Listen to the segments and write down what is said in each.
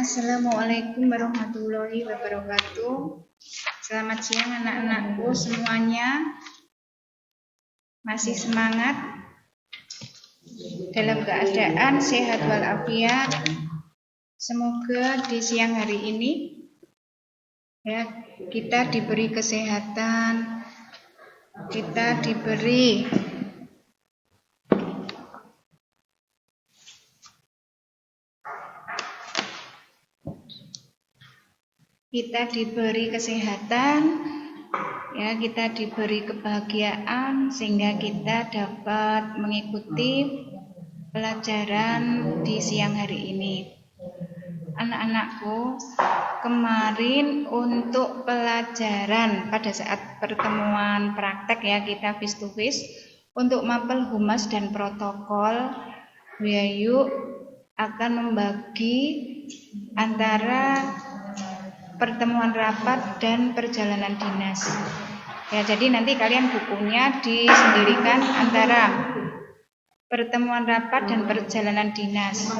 Assalamualaikum warahmatullahi wabarakatuh. Selamat siang anak-anakku semuanya. Masih semangat dalam keadaan sehat walafiat. Semoga di siang hari ini ya kita diberi kesehatan, kita diberi kesehatan, ya kita diberi kebahagiaan sehingga kita dapat mengikuti pelajaran di siang hari ini. Anak-anakku, kemarin untuk pelajaran pada saat pertemuan praktek ya kita face to face untuk mapel humas dan protokol, Yayu akan membagi antara pertemuan rapat dan perjalanan dinas. Ya, jadi nanti kalian bukunya disendirikan antara pertemuan rapat dan perjalanan dinas.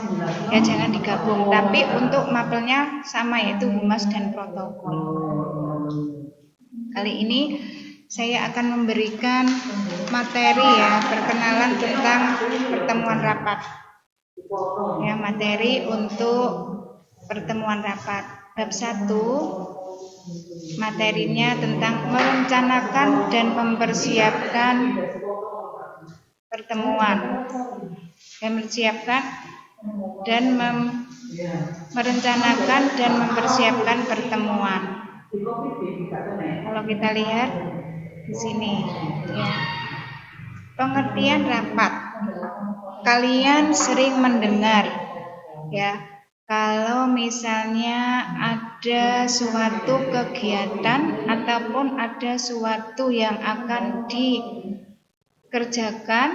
Ya, jangan digabung. Tapi untuk mapelnya sama, yaitu humas dan protokol. Kali ini saya akan memberikan materi ya, perkenalan tentang pertemuan rapat. Ya, materi untuk pertemuan rapat. Bab 1 materinya tentang merencanakan dan mempersiapkan pertemuan. Merencanakan dan mempersiapkan pertemuan. Kalau kita lihat di sini ya. Pengertian rapat. Kalian sering mendengar ya, kalau misalnya ada suatu kegiatan ataupun ada suatu yang akan dikerjakan,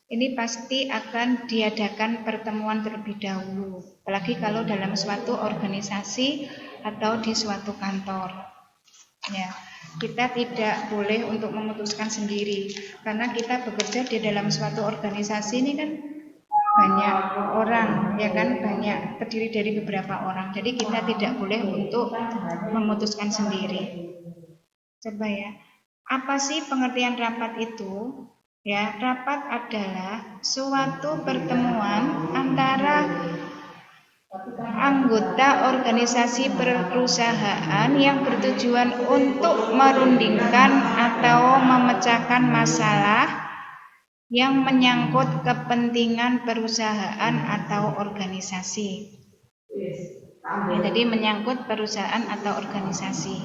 ini pasti akan diadakan pertemuan terlebih dahulu. Apalagi kalau dalam suatu organisasi atau di suatu kantor. Ya, kita tidak boleh untuk memutuskan sendiri, karena kita bekerja di dalam suatu organisasi ini kan banyak orang, ya kan, banyak terdiri dari beberapa orang. Jadi kita tidak boleh untuk memutuskan sendiri. Coba ya, apa sih pengertian rapat itu? Ya, rapat adalah suatu pertemuan antara anggota organisasi perusahaan yang bertujuan untuk merundingkan atau memecahkan masalah yang menyangkut kepentingan perusahaan atau organisasi. Ya, jadi menyangkut perusahaan atau organisasi.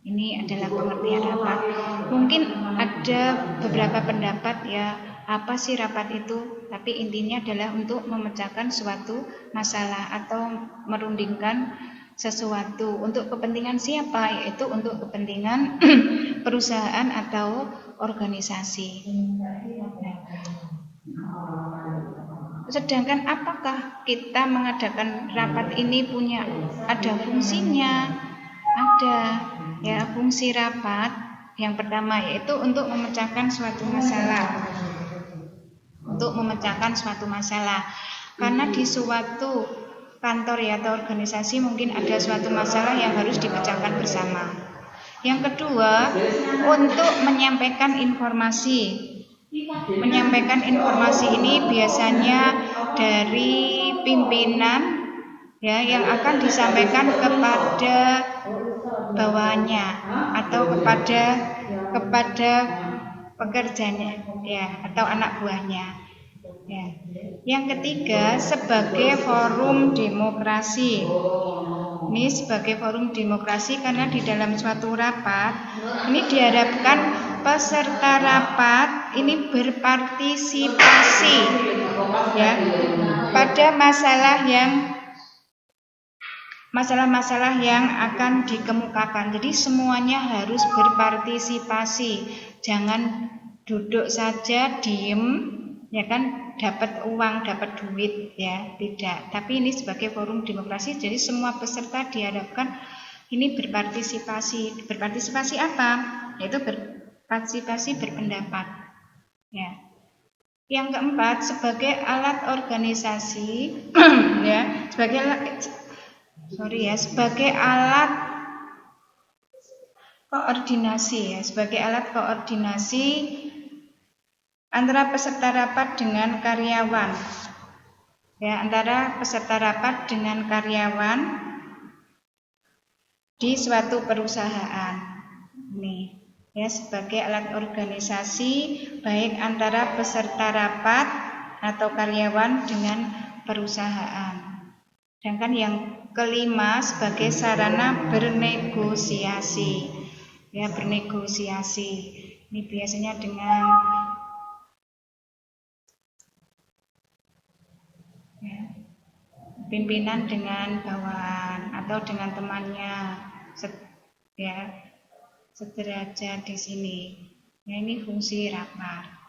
Ini adalah pengertian rapat. Mungkin ada beberapa pendapat ya, apa sih rapat itu? Tapi intinya adalah untuk memecahkan suatu masalah atau merundingkan sesuatu. Untuk kepentingan siapa? Yaitu untuk kepentingan perusahaan atau organisasi. Sedangkan apakah kita mengadakan rapat ini ada fungsinya? Ada ya, fungsi rapat yang pertama yaitu untuk memecahkan suatu masalah. Karena di suatu kantor ya atau organisasi mungkin ada suatu masalah yang harus dipecahkan bersama. Yang kedua, untuk menyampaikan informasi. Menyampaikan informasi ini biasanya dari pimpinan ya, yang akan disampaikan kepada bawahannya atau kepada pekerjanya ya, atau anak buahnya ya. Yang ketiga, sebagai forum demokrasi. Ini sebagai forum demokrasi karena di dalam suatu rapat ini diharapkan peserta rapat ini berpartisipasi ya pada masalah-masalah yang akan dikemukakan. Jadi semuanya harus berpartisipasi. Jangan duduk saja diem ya kan, dapat uang, dapat duit ya, tidak. Tapi ini sebagai forum demokrasi, jadi semua peserta diharapkan ini berpartisipasi. Berpartisipasi apa? Yaitu berpartisipasi berpendapat ya. Yang keempat, sebagai alat organisasi ya, sebagai sebagai alat koordinasi sebagai alat koordinasi antara peserta rapat dengan karyawan. Antara peserta rapat dengan karyawan di suatu perusahaan. Sebagai alat organisasi baik antara peserta rapat atau karyawan dengan perusahaan. Sedangkan yang kelima sebagai sarana bernegosiasi. Bernegosiasi. Ini biasanya dengan pimpinan dengan bawahan atau dengan temannya sederajat di sini. Ini fungsi rapat.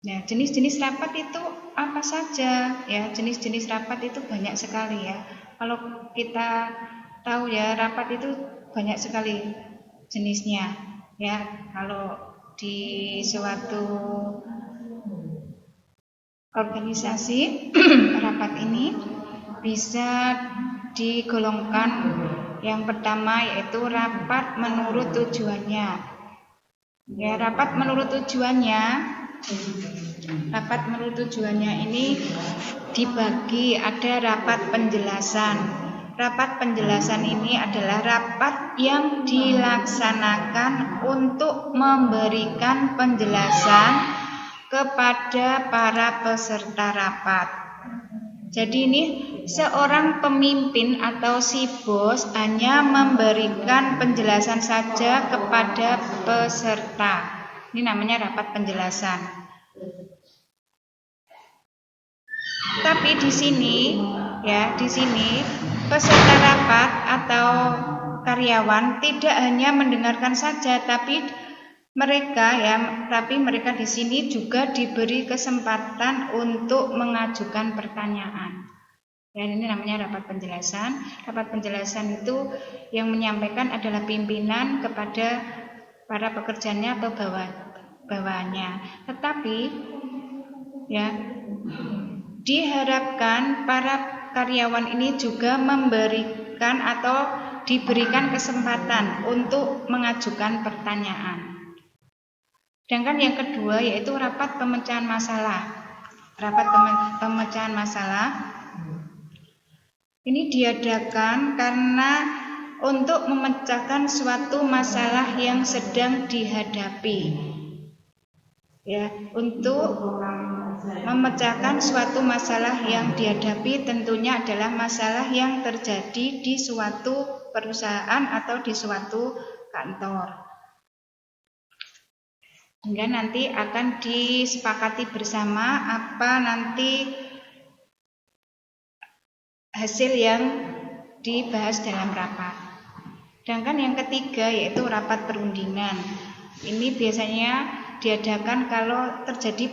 Jenis-jenis rapat itu apa saja? Jenis-jenis rapat itu banyak sekali Kalau kita tahu rapat itu banyak sekali jenisnya. Kalau di suatu organisasi rapat ini bisa digolongkan yang pertama yaitu rapat menurut tujuannya. Rapat menurut tujuannya ini dibagi ada rapat penjelasan. Rapat penjelasan ini adalah rapat yang dilaksanakan untuk memberikan penjelasan kepada para peserta rapat. Jadi ini seorang pemimpin atau si bos hanya memberikan penjelasan saja kepada peserta. Ini namanya rapat penjelasan. Tapi di sini peserta rapat atau karyawan tidak hanya mendengarkan saja, tapi mereka di sini juga diberi kesempatan untuk mengajukan pertanyaan. Ini namanya rapat penjelasan. Rapat penjelasan itu yang menyampaikan adalah pimpinan kepada para pekerjanya atau bawahannya. Tetapi diharapkan para karyawan ini juga memberikan atau diberikan kesempatan untuk mengajukan pertanyaan. Sedangkan yang kedua yaitu rapat pemecahan masalah. Rapat pemecahan masalah ini diadakan karena untuk memecahkan suatu masalah yang sedang dihadapi. Untuk memecahkan suatu masalah yang dihadapi tentunya adalah masalah yang terjadi di suatu perusahaan atau di suatu kantor. Hingga nanti akan disepakati bersama apa nanti hasil yang dibahas dalam rapat. Sedangkan yang ketiga yaitu rapat perundingan. Ini biasanya diadakan kalau terjadi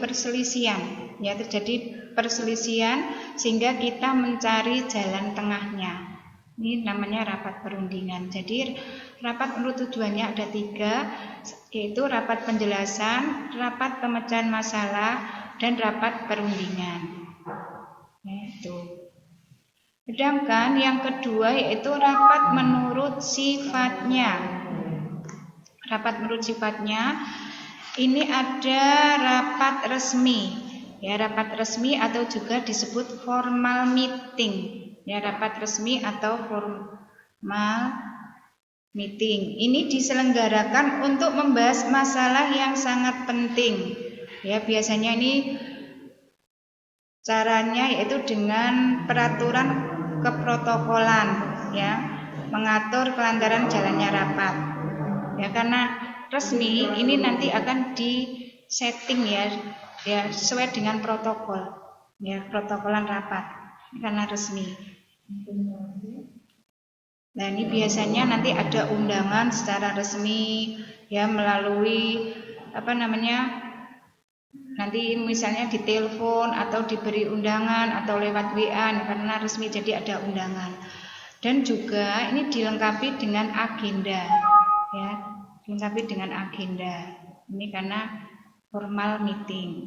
perselisihan sehingga kita mencari jalan tengahnya. Ini namanya rapat perundingan. Jadi rapat menurut tujuannya ada 3, yaitu rapat penjelasan, rapat pemecahan masalah, dan rapat perundingan. Sedangkan yang kedua yaitu rapat menurut sifatnya. Rapat menurut sifatnya ini ada rapat resmi. Rapat resmi atau juga disebut formal meeting. Rapat resmi atau formal meeting. Ini diselenggarakan untuk membahas masalah yang sangat penting. Biasanya ini caranya yaitu dengan peraturan keprotokolan, mengatur kelancaran jalannya rapat. Karena resmi ini nanti akan disetting sesuai dengan protokol, protokolan rapat karena resmi. Nah ini biasanya nanti ada undangan secara resmi melalui nanti misalnya ditelepon atau diberi undangan atau lewat WA karena resmi jadi ada undangan. Dan juga ini dilengkapi dengan agenda dilengkapi dengan agenda. Ini karena formal meeting.